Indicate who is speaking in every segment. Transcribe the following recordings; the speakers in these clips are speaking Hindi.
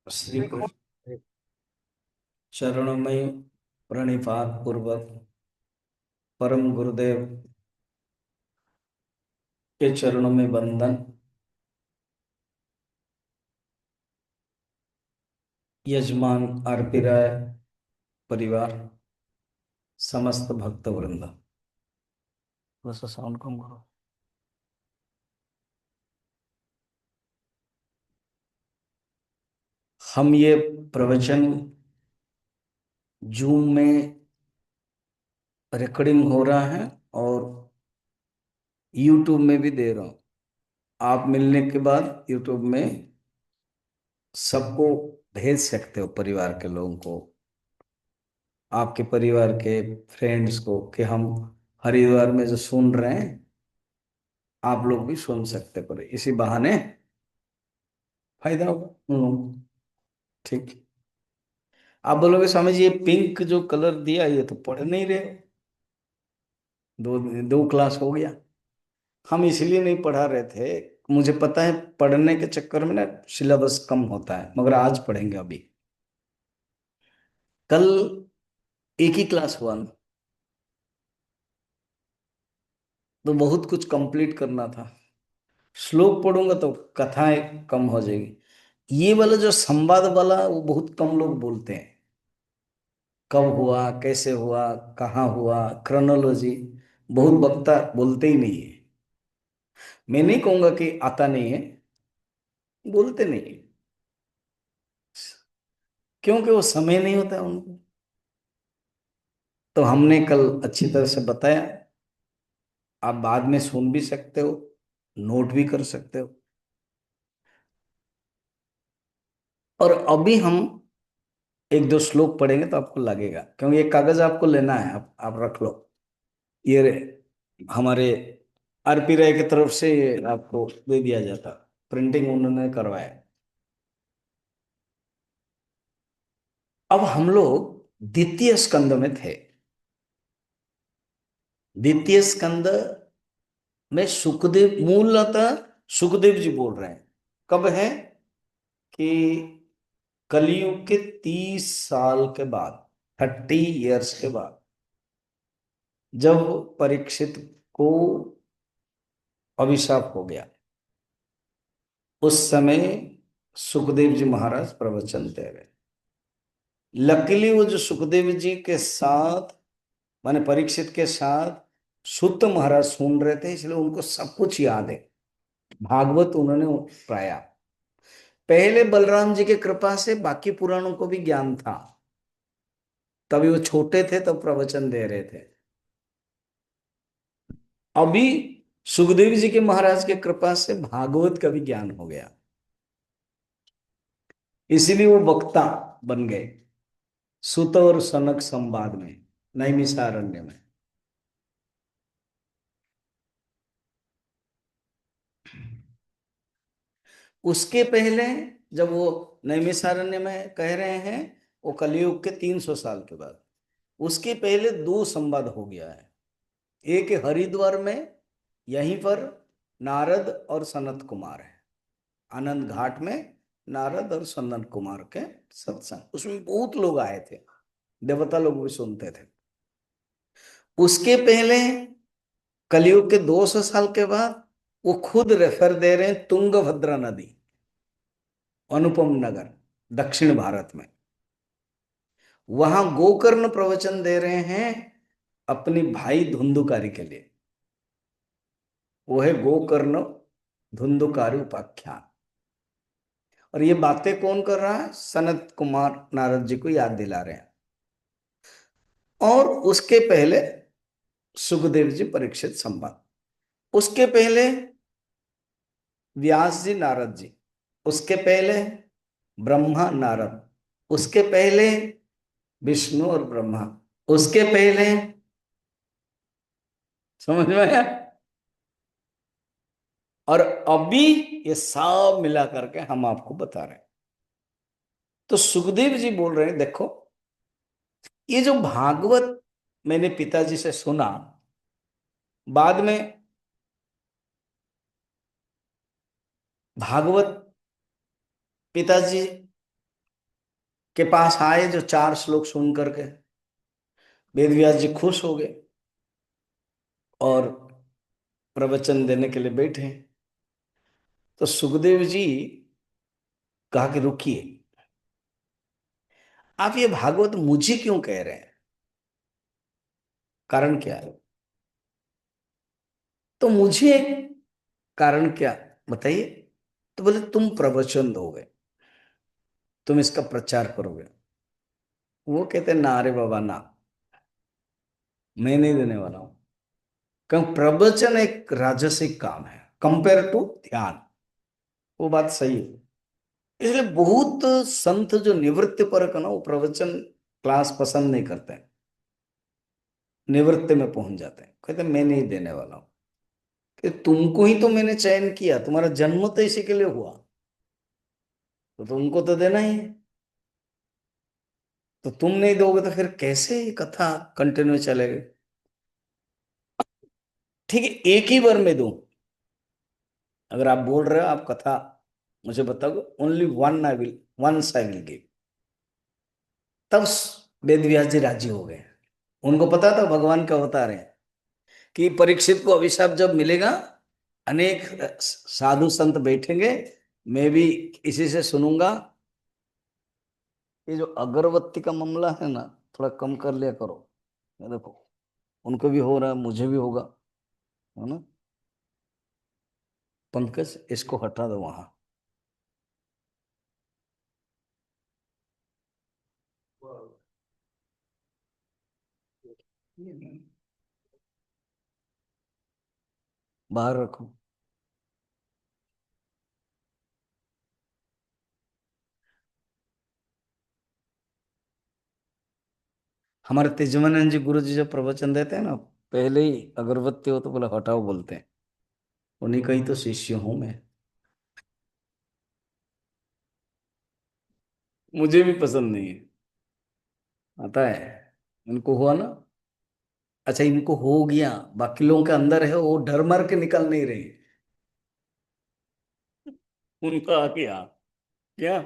Speaker 1: श्री कृष्ण चरणों में प्रणिपात पूर्वक परम गुरुदेव के चरणों में वंदन। यजमान आरपी राय परिवार, समस्त भक्त वृंद। थोड़ा साउंड कम करो। हम ये प्रवचन जूम में रिकॉर्डिंग हो रहा है और यूट्यूब में भी दे रहा हूँ। आप मिलने के बाद यूट्यूब में सबको भेज सकते हो, परिवार के लोगों को, आपके परिवार के फ्रेंड्स को, कि हम हरिद्वार में जो सुन रहे हैं आप लोग भी सुन सकते, पर इसी बहाने फायदा होगा उन लोगों को। ठीक। आप बोलोगे स्वामी जी ये पिंक जो कलर दिया ये तो पढ़ नहीं रहे। दो दो क्लास हो गया। हम इसलिए नहीं पढ़ा रहे थे, मुझे पता है पढ़ने के चक्कर में ना सिलेबस कम होता है, मगर आज पढ़ेंगे। अभी कल एक ही क्लास हुआ ना, तो बहुत कुछ कंप्लीट करना था। श्लोक पढ़ूंगा तो कथाएं कम हो जाएगी। ये वाला जो संवाद वाला वो बहुत कम लोग बोलते हैं। कब हुआ, कैसे हुआ, कहाँ हुआ, क्रोनोलॉजी बहुत वक्ता बोलते ही नहीं है। मैं नहीं कहूंगा कि आता नहीं है, बोलते नहीं है, क्योंकि वो समय नहीं होता उनको। तो हमने कल अच्छी तरह से बताया। आप बाद में सुन भी सकते हो, नोट भी कर सकते हो। और अभी हम एक दो श्लोक पढ़ेंगे तो आपको लगेगा, क्योंकि ये कागज आपको लेना है, आप रख लो। ये हमारे आरपी राय की तरफ से ये आपको दे दिया जाता, प्रिंटिंग उन्होंने करवाया। अब हम लोग द्वितीय स्कंद में थे। द्वितीय स्कंद में सुखदेव, मूलतः सुखदेव जी बोल रहे हैं। कब है कि कलयुग के 30 साल के बाद, 30 इयर्स के बाद, जब परीक्षित को अभिशाप हो गया, उस समय सुखदेव जी महाराज प्रवचन दे रहे। लकीली वो जो सुखदेव जी के साथ, माने परीक्षित के साथ सुत महाराज सुन रहे थे, इसलिए उनको सब कुछ याद है। भागवत उन्होंने पढ़ाया। पहले बलराम जी की कृपा से बाकी पुराणों को भी ज्ञान था, तभी वो छोटे थे तब प्रवचन दे रहे थे। अभी सुखदेव जी के महाराज के कृपा से भागवत का भी ज्ञान हो गया, इसीलिए वो वक्ता बन गए सुत और सनक संवाद में, नैमिषारण्य में। उसके पहले जब वो नैमिषारण्य में कह रहे हैं, वो कलयुग के 300 साल के बाद, उसके पहले दो संवाद हो गया है। एक हरिद्वार में, यहीं पर नारद और सनत कुमार है। आनंद घाट में नारद और सनत कुमार के सत्संग, उसमें बहुत लोग आए थे, देवता लोग भी सुनते थे। उसके पहले कलयुग के 200 साल के बाद वो खुद रेफर दे रहे हैं तुंगभद्रा नदी, अनुपम नगर, दक्षिण भारत में। वहां गोकर्ण प्रवचन दे रहे हैं अपनी भाई धुंधुकारी के लिए। वो है गोकर्ण धुंधुकारी उपाख्यान। और ये बातें कौन कर रहा है? सनत कुमार नारद जी को याद दिला रहे हैं। और उसके पहले सुखदेव जी परीक्षित संवाद, उसके पहले व्यास जी नारद जी, उसके पहले ब्रह्मा नारद, उसके पहले विष्णु और ब्रह्मा, उसके पहले, समझ में आया? और अभी ये सब मिला करके हम आपको बता रहे हैं। तो सुखदेव जी बोल रहे हैं, देखो ये जो भागवत मैंने पिताजी से सुना, बाद में भागवत पिताजी के पास आए, जो 4 श्लोक सुन करके वेद व्यास जी खुश हो गए और प्रवचन देने के लिए बैठे। तो सुखदेव जी कहा कि रुकिए, आप ये भागवत मुझे क्यों कह रहे हैं, कारण क्या है? तो मुझे कारण क्या बताइए। तो बोले तुम प्रवचन दोगे, तुम इसका प्रचार करोगे। वो कहते ना रे बाबा ना, मैं नहीं देने वाला हूं। क्योंकि प्रवचन एक राजसिक काम है कंपेयर टू ध्यान। वो बात सही है। इसलिए बहुत संत जो निवृत्ति पर है ना, वो प्रवचन क्लास पसंद नहीं करते हैं, निवृत्ति में पहुंच जाते हैं, कहते हैं, मैं नहीं देने वाला हूं। कि तुमको ही तो मैंने चयन किया, तुम्हारा जन्म तो इसी के लिए हुआ, तो तुमको तो देना ही है। तो तुम नहीं दोगे तो फिर कैसे ये कथा कंटिन्यू चलेगी? ठीक है, एक ही बार में दूं। अगर आप बोल रहे हो आप कथा मुझे बताओगे, only one I will, once I will give. तब वेद व्यास जी राजी हो गए। उनको पता था भगवान का अवतार है, कि परीक्षित को अभिशाप जब मिलेगा, अनेक साधु संत बैठेंगे, मैं भी इसी से सुनूंगा। ये जो अगरबत्ती का मामला है ना, थोड़ा कम कर लिया करो। ये देखो, उनको भी हो रहा है, मुझे भी होगा, है ना? पंकज, इसको हटा दो वहां। बाहर रखो। हमारे तेजवानंद जी गुरु जी जब प्रवचन देते हैं ना, पहले ही अगरबत्ती हो तो बोले हटाओ बोलते हैं। उन्हीं का ही तो शिष्य हूं मैं। मुझे भी पसंद नहीं है, आता है। इनको हुआ ना, अच्छा इनको हो गया, बाकी लोगों के अंदर है, वो डर मर के निकल नहीं रहे। उनका आ गया क्या,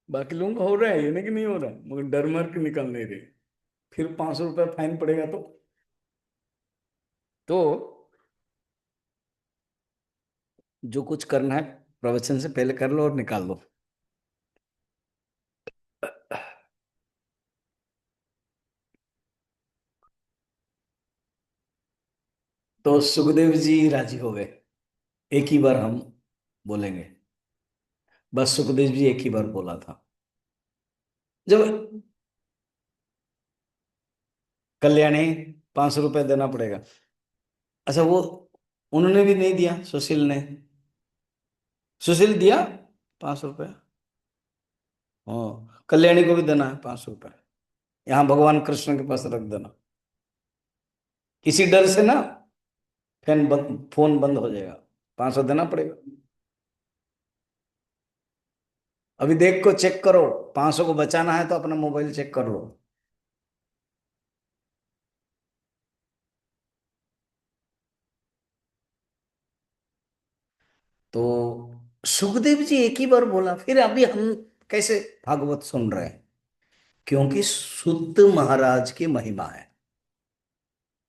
Speaker 1: बाकी लोगों का हो रहा है, ये नहीं कि नहीं हो रहा है, मगर डर मर के निकल नहीं रहे। फिर 500 रुपये फाइन पड़ेगा तो जो कुछ करना है प्रवचन से पहले कर लो और निकाल दो। तो सुखदेव जी राजी हो गए, एक ही बार हम बोलेंगे। बस सुखदेव जी एक ही बार बोला था। जब कल्याणी, 500 रुपये देना पड़ेगा। अच्छा वो उन्होंने भी नहीं दिया, सुशील ने। सुशील दिया 500 रुपये। हाँ, कल्याणी को भी देना है 500 रुपये। यहाँ भगवान कृष्ण के पास रख देना। इसी डर से ना फोन बंद हो जाएगा, 500 देना पड़ेगा। अभी देख को चेक करो, 500 को बचाना है तो अपना मोबाइल चेक कर लो। तो सुखदेव जी एक ही बार बोला, फिर अभी हम कैसे भागवत सुन रहे हैं? क्योंकि सुत महाराज की महिमा है।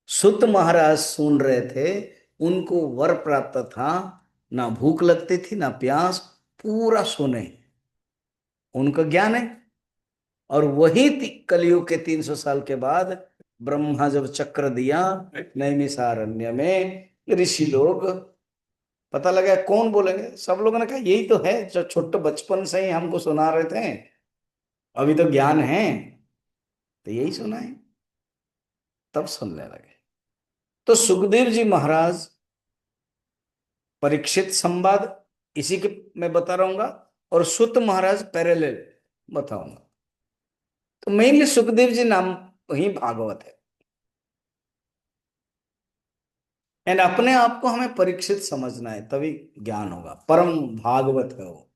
Speaker 1: सुत महाराज सुन रहे थे, उनको वर प्राप्त था, ना भूख लगती थी ना प्यास, पूरा सुने, उनका ज्ञान है। और वही कलयुग के 300 साल के बाद ब्रह्मा जब चक्र दिया नैमिषारण्य में, ऋषि लोग, पता लगा कौन बोलेंगे, सब लोगों ने कहा यही तो है जो छोटे बचपन से ही हमको सुना रहे थे, अभी तो ज्ञान है, तो यही सुना है। तब सुनने लगे। तो सुखदेव जी महाराज, परीक्षित संवाद इसी के मैं बता रहूंगा, और सुत महाराज पैरेलल बताऊंगा। तो मेनली सुखदेव जी नाम ही भागवत है। एंड अपने आप को हमें परीक्षित समझना है, तभी ज्ञान होगा, परम भागवत है वो।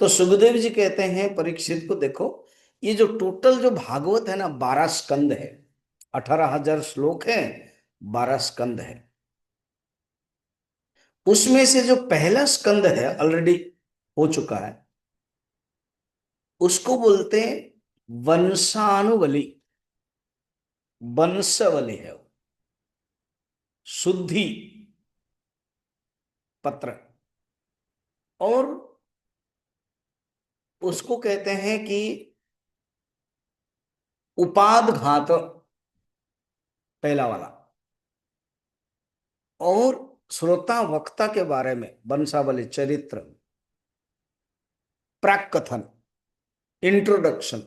Speaker 1: तो सुखदेव जी कहते हैं परीक्षित को, देखो ये जो टोटल जो भागवत है ना, 12 स्कंद है, 18,000 श्लोक है, 12 स्कंद है। उसमें से जो पहला स्कंद है ऑलरेडी हो चुका है, उसको बोलते हैं वंशानुबली, वंशावली है वो, शुद्धि पत्र। और उसको कहते हैं कि उपादघात, पहला वाला। और श्रोता वक्ता के बारे में वंशावली, चरित्र, प्राक कथन, इंट्रोडक्शन।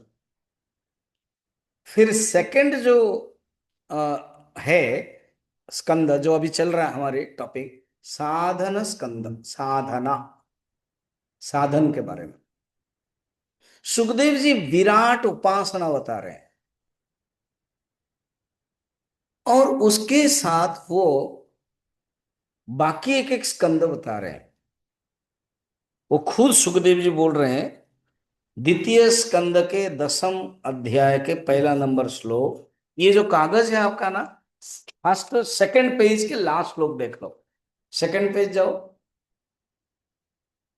Speaker 1: फिर सेकंड जो है स्कंद, जो अभी चल रहा है हमारे टॉपिक, साधन स्कंद, साधना, साधन के बारे में। सुखदेव जी विराट उपासना बता रहे हैं, और उसके साथ वो बाकी एक एक स्कंद बता रहे हैं। वो खुद सुखदेव जी बोल रहे हैं, द्वितीय स्कंद के 10म अध्याय के पहला नंबर श्लोक, ये जो कागज है आपका ना, फर्स्ट सेकंड पेज के लास्ट श्लोक देख लो, सेकंड पेज जाओ,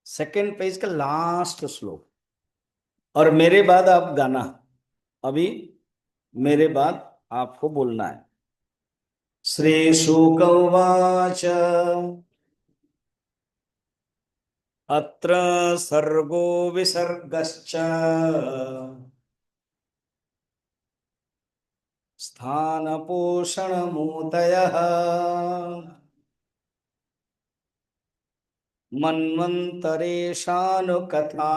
Speaker 1: सेकंड पेज का लास्ट श्लोक, और मेरे बाद आप गाना, अभी मेरे बाद आपको बोलना है। श्री शुक उवाच अत्र सर्गो विसर्गश्च स्थानपोषणमूतयः मन्वन्तरेशानुकथा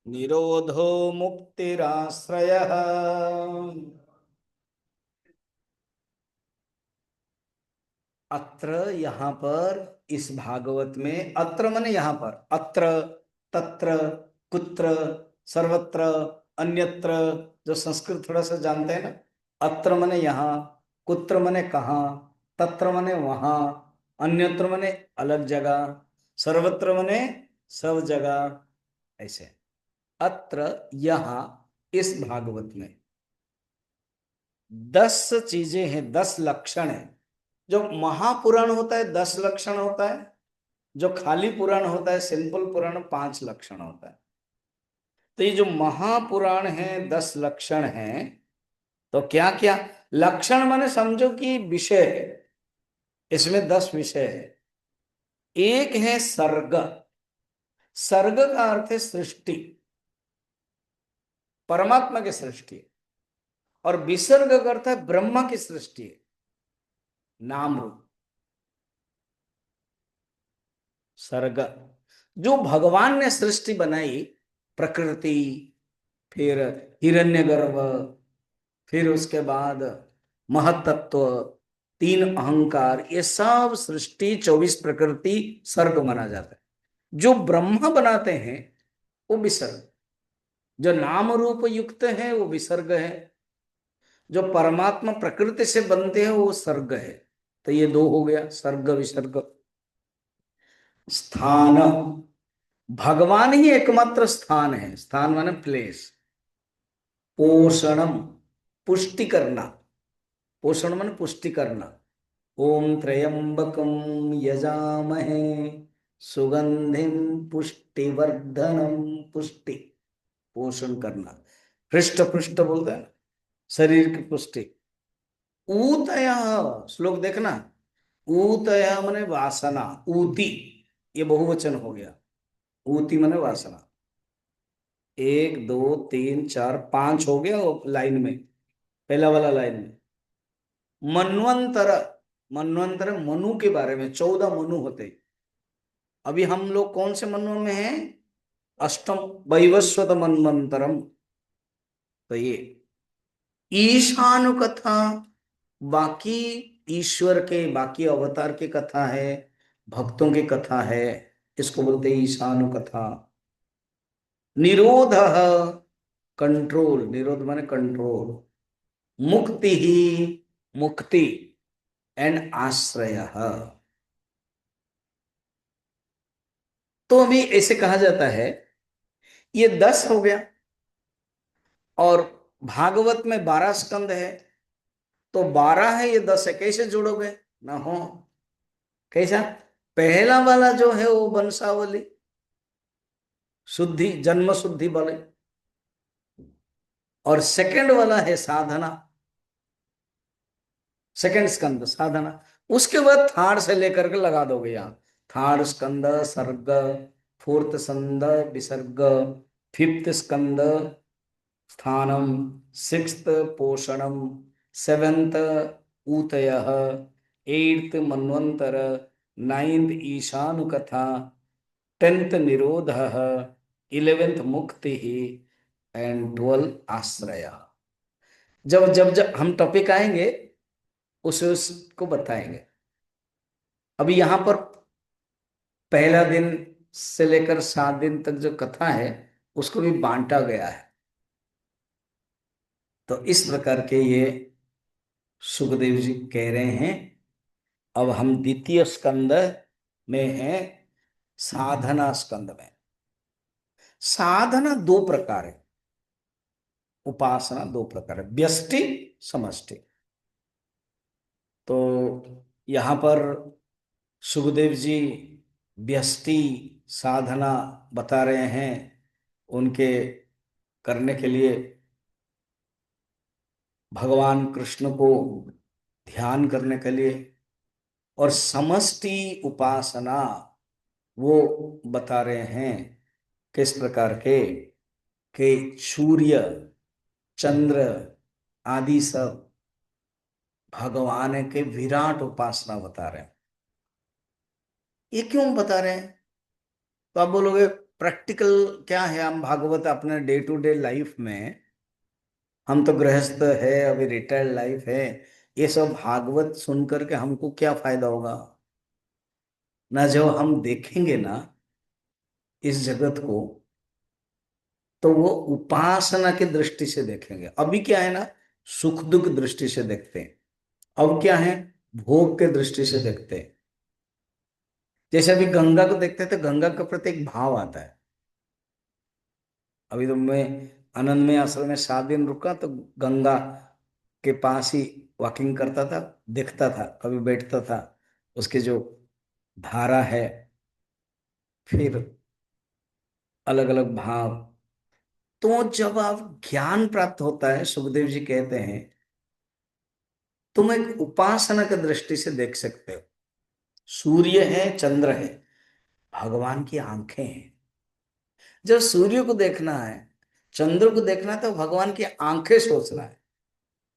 Speaker 1: निरोधो मुक्तिराश्रयः। अत्र, यहाँ पर, इस भागवत में, अत्र माने यहाँ पर, अत्र, तत्र, कुत्र, सर्वत्र, अन्यत्र, जो संस्कृत थोड़ा सा जानते हैं ना, अत्र माने यहाँ, कुत्र माने कहाँ, तत्र माने वहां, अन्यत्र माने अलग जगह, सर्वत्र माने सब जगह, ऐसे। अत्र, यहाँ, इस भागवत में 10 चीजें हैं, 10 लक्षण है। जो महापुराण होता है 10 लक्षण होता है, जो खाली पुराण होता है, सिंपल पुराण, 5 लक्षण होता है। तो ये जो महापुराण है 10 लक्षण है। तो क्या क्या लक्षण, माने समझो कि विषय है, इसमें 10 विषय है। एक है सर्ग, सर्ग का अर्थ है सृष्टि, परमात्मा की सृष्टि। और विसर्ग का अर्थ है ब्रह्मा की सृष्टि, नाम रूप। सर्ग, जो भगवान ने सृष्टि बनाई, प्रकृति, फिर हिरण्यगर्भ, फिर उसके बाद महतत्व, 3 अहंकार, ये सब सृष्टि, 24 प्रकृति सर्ग माना जाता है। जो ब्रह्मा बनाते हैं वो विसर्ग, जो नाम रूप युक्त है वो विसर्ग है, जो परमात्मा प्रकृति से बनते हैं वो सर्ग है। तो ये 2 हो गया, सर्ग विसर्ग। स्थान, भगवान ही एकमात्र स्थान है, स्थान माने प्लेस। पोषणम, पुष्टि करना, पोषण माने पुष्टि करना। ओम त्र्यंबकम यजामहे सुगंधिम पुष्टिवर्धनम, पुष्टि, पोषण करना। हृष्ट पुष्ट बोलते हैं, शरीर की पुष्टि। ऊतय, श्लोक देखना, ऊतय माने वासना, ऊती, ये बहुवचन हो गया, ऊती माने वासना। 1 2 3 4 5 हो गया वो लाइन में, पहला वाला लाइन में। मनवंतर, मनवंतर मनु के बारे में, 14 मनु होते। अभी हम लोग कौन से मनु में हैं? अष्टम, वैवस्वत मनवंतरम। तो ये ईशानु कथा, बाकी ईश्वर के बाकी अवतार की कथा है, भक्तों की कथा है, इसको बोलते हैं ईशानु कथा। निरोध, कंट्रोल, निरोध माने कंट्रोल। मुक्ति ही, मुक्ति, एंड आश्रय। तो अभी ऐसे कहा जाता है, ये 10 हो गया। और भागवत में 12 स्कंद है, तो 12 है, ये 10 है, कैसे जोड़ोगे? ना हो, कैसा? पहला वाला जो है वो वंशावली, शुद्धि, जन्म शुद्धि बल। और सेकंड वाला है साधना, सेकंड स्कंद साधना। उसके बाद थर्ड से लेकर के लगा दोगे यहाँ, थर्ड स्कंद सर्ग, फोर्थ स्कंद विसर्ग, फिफ्थ स्कंद स्थानम, सिक्स्थ पोषणम, सेवेंथ ऊतय, एट्थ मन्वंतर, नाइन्थ ईशानुकथा, टेंथ निरोध, इलेवेंथ मुक्ति एंड 12 आश्रय। जब जब जब हम टॉपिक आएंगे उसको बताएंगे। अभी यहां पर पहला दिन से लेकर 7 दिन तक जो कथा है उसको भी बांटा गया है। तो इस प्रकार के ये सुखदेव जी कह रहे हैं। अब हम द्वितीय स्कंद में हैं, साधना स्कंद में। साधना दो प्रकार है, उपासना दो प्रकार है, व्यष्टि समष्टि। तो यहां पर सुखदेव जी व्यष्टि साधना बता रहे हैं, उनके करने के लिए भगवान कृष्ण को ध्यान करने के लिए। और समष्टि उपासना वो बता रहे हैं किस प्रकार के, कि सूर्य चंद्र आदि सब भगवान के विराट उपासना बता रहे हैं। ये क्यों बता रहे हैं? तो आप बोलोगे प्रैक्टिकल क्या है, हम भागवत अपने डे टू डे लाइफ में, हम तो गृहस्थ है, अभी रिटायर्ड लाइफ है, ये सब भागवत सुन करके हमको क्या फायदा होगा ना। जब हम देखेंगे ना इस जगत को, तो वो उपासना की दृष्टि से देखेंगे। अभी क्या है ना, सुख दुख दृष्टि से देखते हैं। अब क्या है, भोग के दृष्टि से देखते हैं। जैसे अभी गंगा को देखते हैं तो गंगा के प्रति एक भाव आता है। अभी तो मैं आनंद में आश्रम में 7 दिन रुका, तो गंगा के पास ही वॉकिंग करता था, देखता था, कभी बैठता था, उसके जो धारा है, फिर अलग अलग भाव। तो जब आप ज्ञान प्राप्त होता है, सुखदेव जी कहते हैं, तुम एक उपासना की दृष्टि से देख सकते हो। सूर्य है चंद्र है, भगवान की आंखें हैं। जब सूर्य को देखना है, चंद्र को देखना है, तो भगवान की आंखें सोचना है।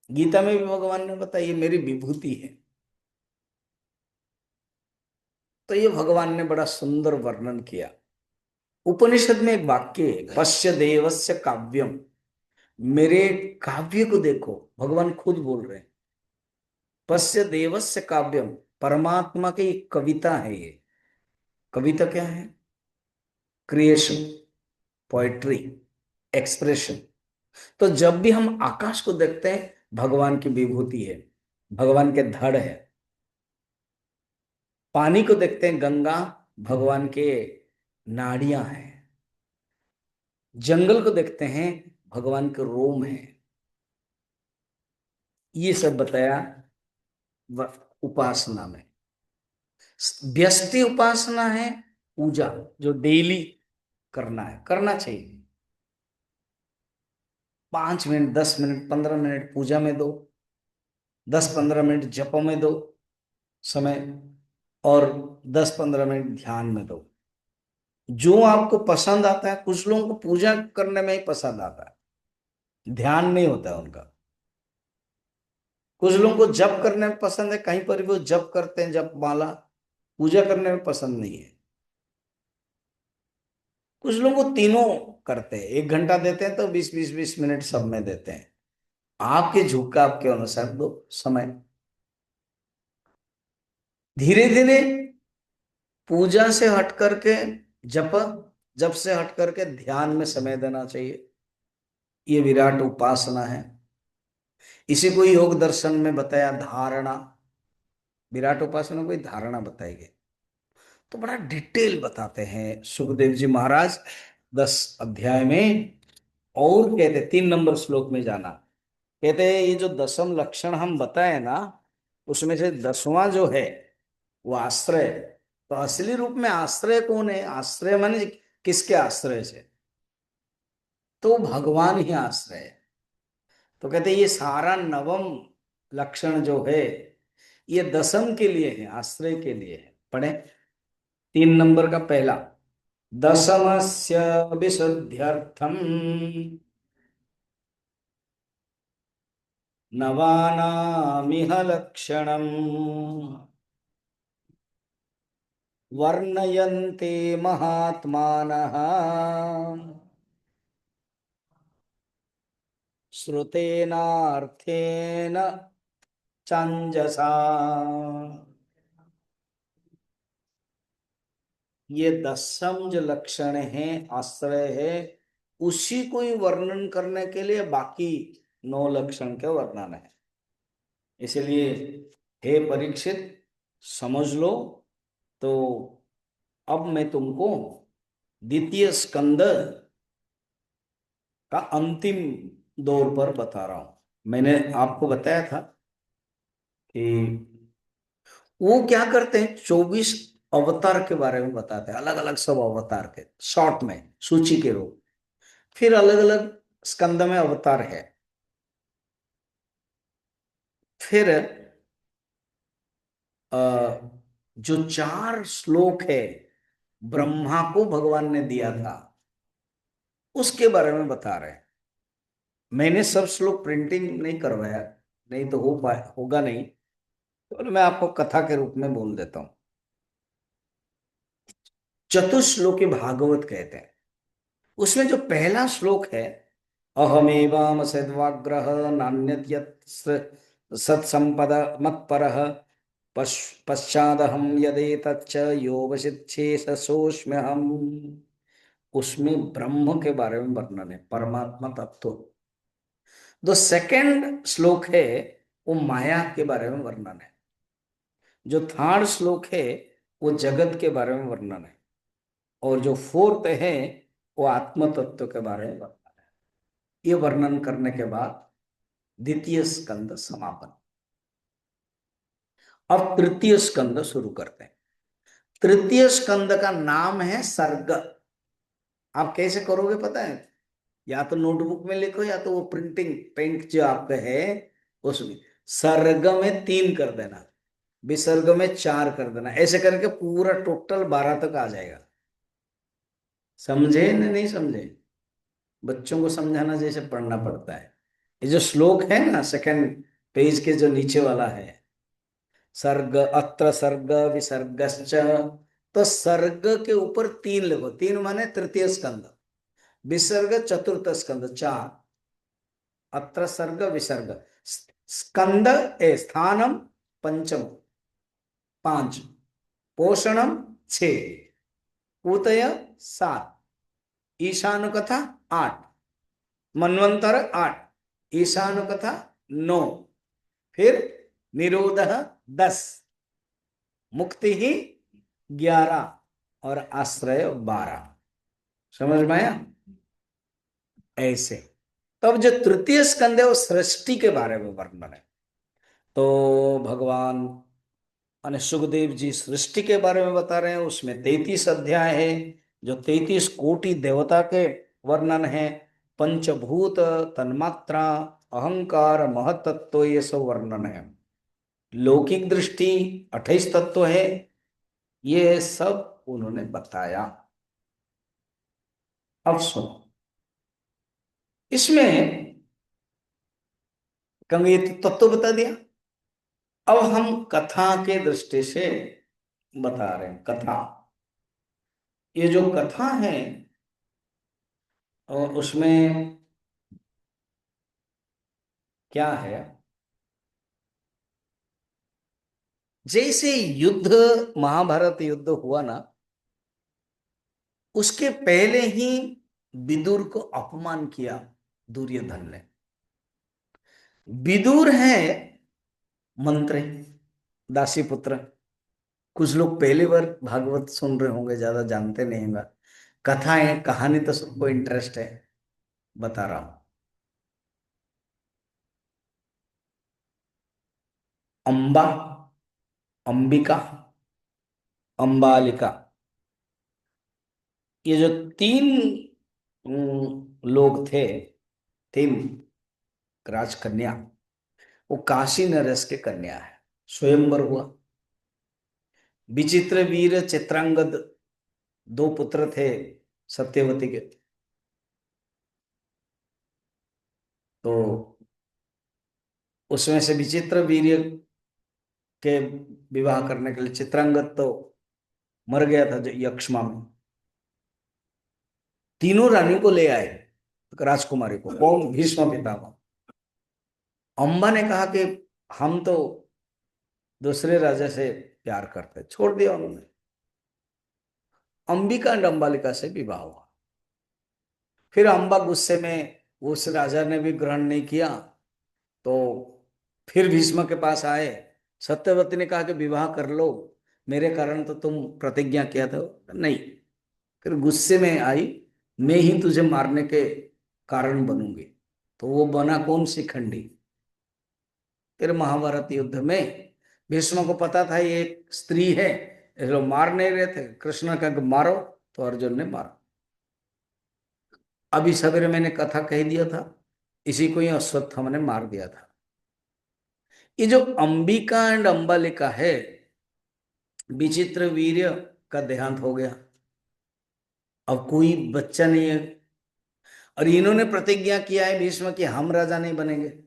Speaker 1: गीता में भी भगवान ने बताया ये मेरी विभूति है। तो ये भगवान ने बड़ा सुंदर वर्णन किया। उपनिषद में एक वाक्य है, पश्य देवस्य काव्यम, मेरे काव्य को देखो, भगवान खुद बोल रहे हैं। पश्य देवस्य काव्यम, परमात्मा की कविता है ये। कविता क्या है? Creation, poetry, expression. तो जब भी हम आकाश को देखते हैं, भगवान की विभूति है, भगवान के धड़ है। पानी को देखते हैं, गंगा, भगवान के नाड़ियां हैं। जंगल को देखते हैं, भगवान के रोम है। ये सब बताया उपासना में। व्यष्टि उपासना है पूजा, जो डेली करना है, करना चाहिए। 5 मिनट, 10 मिनट, 15 मिनट पूजा में दो, 10-15 मिनट जप में दो समय, और 10-15 मिनट ध्यान में दो। जो आपको पसंद आता है, कुछ लोगों को पूजा करने में ही पसंद आता है, ध्यान नहीं होता है उनका। कुछ लोगों को जप करने में पसंद है, कहीं पर भी वो जप करते हैं, जप माला, पूजा करने में पसंद नहीं है। कुछ लोग वो तीनों करते हैं, 1 घंटा देते हैं तो 20-20-20 मिनट सब में देते हैं। आपके झुकाव के अनुसार दो समय। धीरे धीरे पूजा से हट करके जप, जप से हट करके ध्यान में समय देना चाहिए। ये विराट उपासना है। इसी को योग दर्शन में बताया धारणा। विराट उपासना को धारणा बताई गई। तो बड़ा डिटेल बताते हैं सुखदेव जी महाराज 10 अध्याय में। और कहते 3 नंबर श्लोक में जाना, कहते हैं ये जो 10म लक्षण हम बताए ना, उसमें से 10वां जो है वो आश्रय। तो असली रूप में आश्रय कौन है? आश्रय माने किसके आश्रय से? तो भगवान ही आश्रय है। तो कहते ये सारा नवम लक्षण जो है ये दसम के लिए है, आश्रय के लिए है। पढ़े 3 नंबर का पहला, दशमस्य विशुद्ध्यर्थम नवानामिह लक्षणम् वर्णयन्ते महात्मानः श्रुतेनार्थेन चांजसा। ये दसम जो लक्षण है, आश्रय है, उसी को ही वर्णन करने के लिए बाकी 9 लक्षण के वर्णन है। इसलिए हे परीक्षित समझ लो। तो अब मैं तुमको द्वितीय स्कंद का अंतिम दौर पर बता रहा हूं। मैंने आपको बताया था कि वो क्या करते हैं, 24 अवतार के बारे में बताते हैं, अलग अलग सब अवतार के शॉर्ट में सूची के रूप। फिर अलग अलग स्कंद में अवतार है। फिर जो 4 श्लोक है ब्रह्मा को भगवान ने दिया था उसके बारे में बता रहे हैं। मैंने सब श्लोक प्रिंटिंग नहीं करवाया, नहीं तो हो पाए होगा नहीं, तो मैं आपको कथा के रूप में बोल देता हूं। चतुश्लोकी भागवत कहते हैं। उसमें जो पहला श्लोक है, अहमेवाम सद्वाग्रह नान्यत यत् सत्संपद मत्परः पश्चादहम यदेतच्च यो वशिष्ठे सोऽस्म्यहम्। उसमें ब्रह्म के बारे में वर्णन है, परमात्मा तत्व। जो सेकंड श्लोक है वो माया के बारे में वर्णन है। जो थर्ड श्लोक है वो जगत के बारे में वर्णन है। और जो फोर्थ है वो आत्म तत्व के बारे में वर्णन है। ये वर्णन करने के बाद द्वितीय स्कंद समापन। अब तृतीय स्कंद शुरू करते हैं। तृतीय स्कंद का नाम है सर्ग। आप कैसे करोगे पता है? या तो नोटबुक में लिखो या तो वो प्रिंटिंग पेंट जो आपका है उसमें सर्ग में 3 कर देना, विसर्ग में 4 कर देना, ऐसे करके पूरा टोटल 12 तक आ जाएगा। समझे न नहीं समझे? बच्चों को समझाना जैसे पढ़ना पड़ता है। ये जो श्लोक है ना, सेकंड पेज के जो नीचे वाला है, सर्ग अत्र सर्ग विसर्गश्च, तो सर्ग के ऊपर 3 लिखो। 3 माने तृतीय स्कंद, विसर्ग चतुर्थ स्कंद 4, अत्र सर्ग विसर्ग, स्कंद ए स्थानम पंचम 5, पोषणम 6, पूतय 7, ईशान कथा 8, मनवंतर 8, ईशान कथा 9, फिर निरोध 10, मुक्ति ही 11 और आश्रय 12। समझ में आया? ऐसे तब जो तृतीय स्कंद है वो सृष्टि के बारे में वर्णन है। तो भगवान माने सुखदेव जी सृष्टि के बारे में बता रहे हैं। उसमें 33 अध्याय है, जो 33 कोटि देवता के वर्णन है। पंचभूत, तन्मात्रा, अहंकार, महतत्व, ये सब वर्णन है। लौकिक दृष्टि 28 तत्व है, ये सब उन्होंने बताया। अब सुनो, इसमें कहेंगे ये तो तत्व बता दिया, अब हम कथा के दृष्टि से बता रहे हैं। कथा, ये जो कथा है और उसमें क्या है, जैसे युद्ध, महाभारत युद्ध हुआ ना, उसके पहले ही विदुर को अपमान किया दुर्योधन ने। विदुर है मंत्री, दासी पुत्र। कुछ लोग पहली बार भागवत सुन रहे होंगे, ज्यादा जानते नहीं होंगे। कथाएं कहानी तो सबको इंटरेस्ट है, बता रहा हूं। अंबा, अंबिका, अंबालिका, ये जो तीन लोग थे, तीन राजकन्या, वो काशी नरेश के कन्या है। स्वयंवर हुआ। विचित्र वीर चित्रांगद, दो पुत्र थे सत्यवती के। तो उसमें से विचित्र वीर के विवाह करने के लिए चित्रांगद तो मर गया था जो यक्षमा में। तीनों रानी को ले आए, राजकुमारी को। कौन? भीष्म पितामह। अम्बा ने कहा कि हम तो दूसरे राजा से प्यार करते, छोड़ दिया उन्होंने। अंबिका एंड अंबालिका से विवाह हुआ। फिर अंबा गुस्से में, उस राजा ने भी ग्रहण नहीं किया, तो फिर भीष्म के पास आए। सत्यवती ने कहा कि विवाह कर लो, मेरे कारण तो तुम प्रतिज्ञा किया था। नहीं। फिर गुस्से में आई, मैं ही तुझे मारने के कारण बनूंगी। तो वो बना कौन? शिखंडी। फिर महाभारत युद्ध में भीष्म को पता था ये एक स्त्री है, ये लोग मार नहीं रहे थे। कृष्ण का मारो, तो अर्जुन ने मारा। अभी सवेरे मैंने कथा कह दिया था, इसी को ही अश्वत्थामा ने मार दिया था। ये जो अंबिका एंड अंबालिका है, विचित्र वीर्य का देहांत हो गया, अब कोई बच्चा नहीं है। और इन्होंने प्रतिज्ञा किया है भीष्म कि हम राजा नहीं बनेंगे।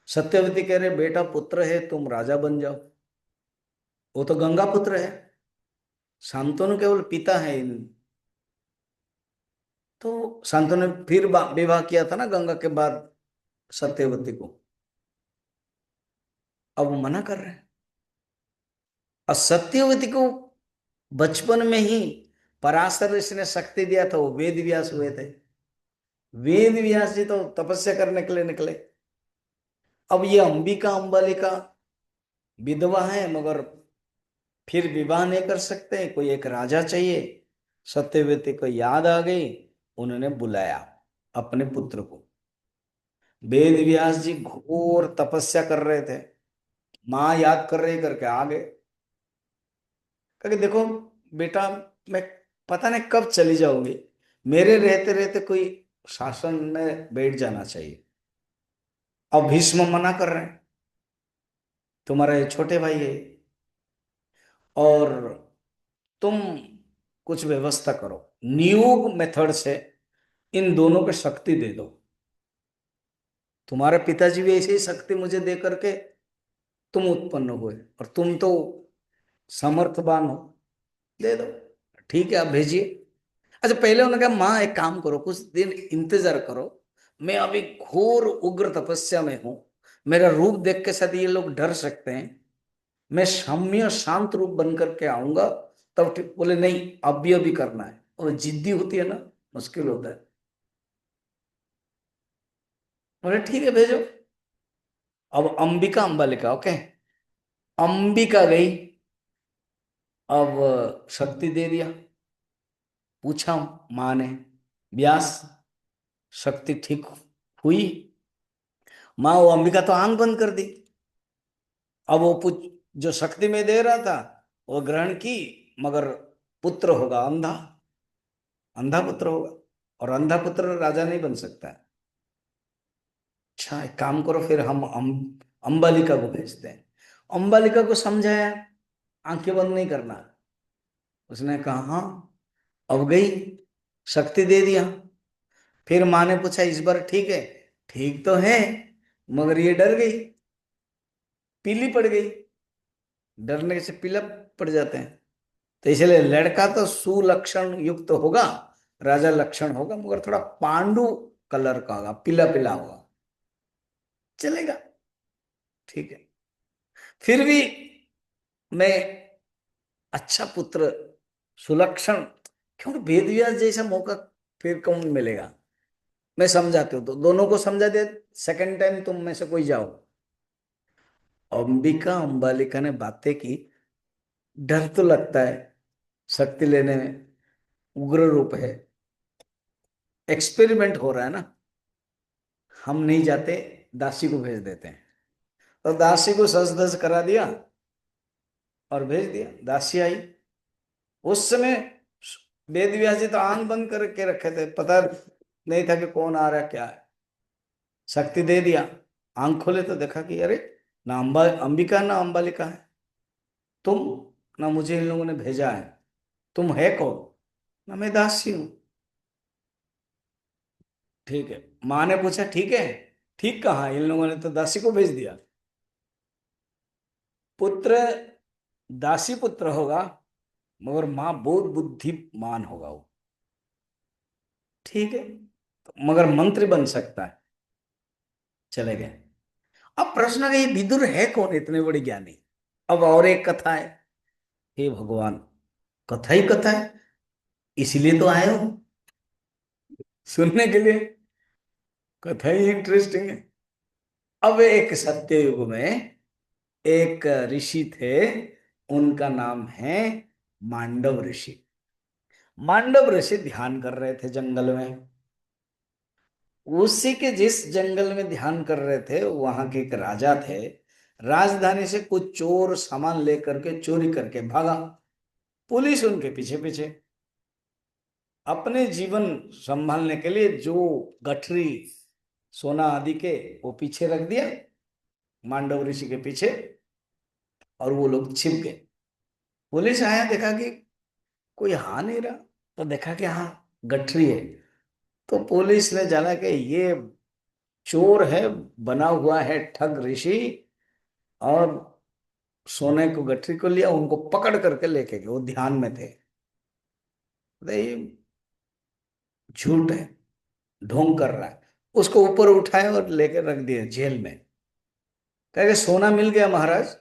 Speaker 1: सत्यवती कह रहे बेटा पुत्र है, तुम राजा बन जाओ। वो तो गंगा पुत्र है, शांतनु केवल पिता है तो शांतनु ने फिर विवाह किया था ना गंगा के बाद सत्यवती को। अब वो मना कर रहे हैं। और सत्यवती को बचपन में ही पराशर ऋषि ने शक्ति दिया था, वो वेद व्यास हुए थे। वेद व्यास जी तो तपस्या करने के लिए निकले। अब ये अंबिका अंबालिका विधवा है, मगर फिर विवाह नहीं कर सकते, कोई एक राजा चाहिए। सत्यवती को याद आ गई, उन्होंने बुलाया अपने पुत्र को। वेद व्यास जी घोर तपस्या कर रहे थे, माँ याद कर रही करके आ गए। क्योंकि देखो बेटा, मैं पता नहीं कब चली जाऊंगी, मेरे रहते रहते कोई शासन में बैठ जाना चाहिए। अब भीष्म मना कर रहे हैं, तुम्हारे छोटे भाई है, और तुम कुछ व्यवस्था करो, नियोग मेथड से इन दोनों को शक्ति दे दो। तुम्हारे पिताजी भी ऐसे ही शक्ति मुझे दे करके तुम उत्पन्न हुए, और तुम तो समर्थवान हो, दे दो। ठीक है, आप भेजिए। अच्छा, पहले उन्होंने कहा माँ एक काम करो, कुछ दिन इंतजार करो, मैं अभी घोर उग्र तपस्या में हूं, मेरा रूप देख के शायद ये लोग डर सकते हैं, मैं सौम्य शांत रूप बन करके आऊंगा, तब ठीक। बोले नहीं, अभी अभी करना है। और जिद्दी होती है ना, मुश्किल होता है। बोले ठीक है, भेजो। अब अंबिका अंबालिका, ओके, अंबिका गई। अब शक्ति दे दिया। पूछा माँ ने, व्यास शक्ति ठीक हुई? माँ वो अंबिका तो आंख बंद कर दी। अब वो जो शक्ति में दे रहा था वो ग्रहण की, मगर पुत्र होगा अंधा, अंधा पुत्र होगा, और अंधा पुत्र राजा नहीं बन सकता है। अच्छा एक काम करो, फिर हम अंबालिका को भेजते हैं। अंबालिका को समझाया, आंखें बंद नहीं करना। उसने कहा हाँ। अब गई, शक्ति दे दिया। फिर माँ ने पूछा इस बार ठीक है? ठीक तो है, मगर ये डर गई, पीली पड़ गई। डरने से पीला पड़ जाते हैं। तो इसलिए लड़का तो सुलक्षण युक्त तो होगा, राजा लक्षण होगा, मगर थोड़ा पांडु कलर का होगा, पीला पीला होगा, चलेगा। ठीक है। फिर भी मैं अच्छा पुत्र, सुलक्षण, क्योंकि वेद व्यास जैसा मौका फिर कौन मिलेगा। मैं समझाती हूँ, तो दोनों को समझा दे। सेकंड टाइम तुम में से कोई जाओ। अंबिका अंबालिका ने बातें की। डर तो लगता है शक्ति लेने में, उग्र रूप है, एक्सपेरिमेंट हो रहा है ना। हम नहीं जाते, दासी को भेज देते हैं। तो दासी को सज धज करा दिया और भेज दिया। दासी आई। उस समय वेद व्यास जी तो आंख बंद करके रखे थे, पता नहीं था कि कौन आ रहा है क्या है। शक्ति दे दिया, आंख खोले तो देखा कि अरे, ना अंबिका ना अंबालिका है, तुम, ना मुझे इन लोगों ने भेजा है, तुम है कौन? ना मैं दासी हूं। ठीक है। माँ ने पूछा ठीक है, ठीक कहा, इन लोगों ने तो दासी को भेज दिया। पुत्र दासी पुत्र होगा, मगर माँ बहुत बुद्धिमान होगा वो। ठीक है, तो मगर मंत्री बन सकता है। चले गए। अब प्रश्न है, ये विदुर है कौन इतने बड़े ज्ञानी? अब और एक कथा है। हे भगवान, कथा ही कथा है, इसलिए तो आए हो सुनने के लिए। कथा ही इंटरेस्टिंग है। अब एक सत्ययुग में एक ऋषि थे, उनका नाम है मांडव ऋषि। मांडव ऋषि ध्यान कर रहे थे जंगल में। उसी के जिस जंगल में ध्यान कर रहे थे, वहां के एक राजा थे। राजधानी से कुछ चोर सामान लेकर के चोरी करके भागा। पुलिस उनके पीछे पीछे। अपने जीवन संभालने के लिए जो गठरी सोना आदि के, वो पीछे रख दिया मांडव ऋषि के पीछे, और वो लोग छिप गए। पुलिस आया, देखा कि कोई आ नहीं रहा, तो देखा कि हाँ, गठरी है। तो पुलिस ने जाना कि ये चोर है, बना हुआ है ठग ऋषि, और सोने को गठरी को लिया, उनको पकड़ करके लेके गए। वो ध्यान में थे। अरे ये झूठ है, ढोंग कर रहा है। उसको ऊपर उठाए और लेके रख दिए जेल में। कहे सोना मिल गया महाराज,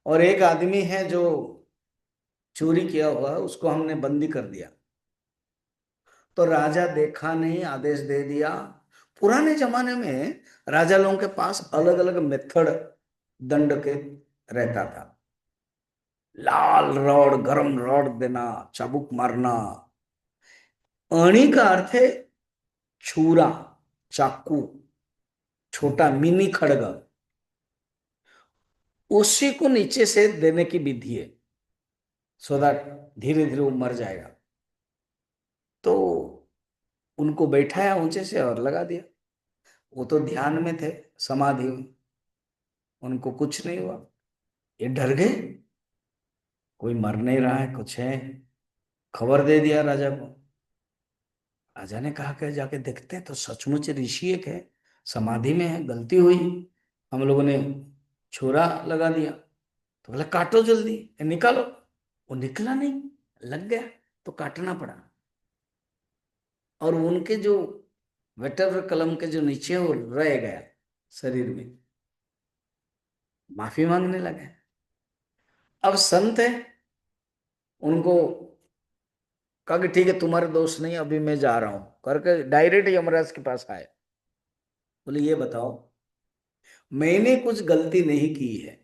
Speaker 1: और एक आदमी है जो चोरी किया हुआ है, उसको हमने बंदी कर दिया। तो राजा देखा नहीं, आदेश दे दिया। पुराने जमाने में राजा लोगों के पास अलग अलग मेथड दंड के रहता था। लाल रॉड, गरम रॉड देना, चाबुक मारना। अणी का अर्थ है छुरा, चाकू, छोटा मिनी खड़ग। उसी को नीचे से देने की विधि है, सो दैट धीरे धीरे वो मर जाएगा। तो उनको बैठाया ऊंचे से और लगा दिया। वो तो ध्यान में थे, समाधि में, उनको कुछ नहीं हुआ। ये डर गए, कोई मर नहीं रहा है, कुछ है। खबर दे दिया राजा को। राजा ने कहा कि जाके देखते हैं, तो सचमुच ऋषि एक है, समाधि में है, गलती हुई, हम लोगों ने छुरा लगा दिया। तो बोला काटो जल्दी, निकालो। वो निकला नहीं, लग गया, तो काटना पड़ा। और उनके जो वेटर कलम के जो नीचे, वो रह गया शरीर में। माफी मांगने लगे। अब संत है, उनको कहा कि ठीक है, तुम्हारे दोस्त नहीं, अभी मैं जा रहा हूं करके डायरेक्ट यमराज के पास आए। बोले ये बताओ, मैंने कुछ गलती नहीं की है,